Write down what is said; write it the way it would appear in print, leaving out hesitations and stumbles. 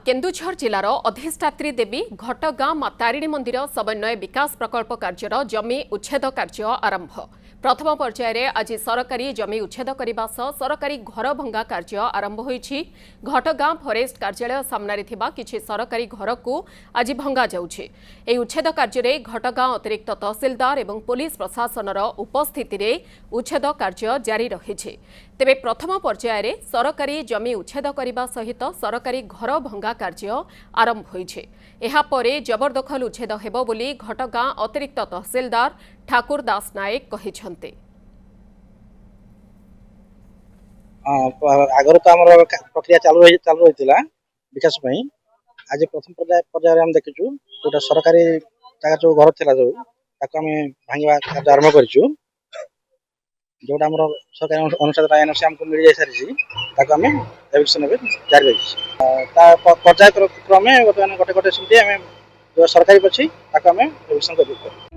केन्दुझर जिलार अधिष्ठात्री देवी घटगां मां तारिणी मंदिर समन्वय विकास प्रकल्प कार्यर जमी उच्छेद कार्य आरंभ। प्रथम पर्यायर आज सरकारी जमी उच्छेद करने सह सरकारी घर भंगा कार्य आरंभ होईछि। घटगां फरेस्ट कार्यालय सामने किछि सरकारी घर को आज भंगा जाउछि। एही उच्छेद कार्य घटगां अतिरिक्त तहसिलदार एवं पुलिस प्रशासनर उपस्थिति रे उच्छेद कार्य जारी रहिछि। तेबे प्रथम पर्यायर सरकारी जमी उच्छेद करने सहित सरकारी घर भंगा कार्य आरंभ होईछि। एहा परे जबरदखल उच्छेद हेबो बोली घटगां अतिरिक्त तहसिलदार ठाकुर दास नायक कहिछन्ते। आगर तो आमर प्रक्रिया चालू रही विकास पई आज प्रथम पर्यायर हम देखिछु गोटे सरकारी जगह जो घर थिला जो ताको हम भांगवा कार्य आरंभ करिछु। जोटा आमर सरकारी अनुसार एनओसी हमको मिल जाय सारिछि ताको हम एविक्शन में जारी रहिछि। ता पर्याय क्रमे गोटे गोटे सिमती हम जो सरकारी अछि ताको हम एविक्शन करिछु।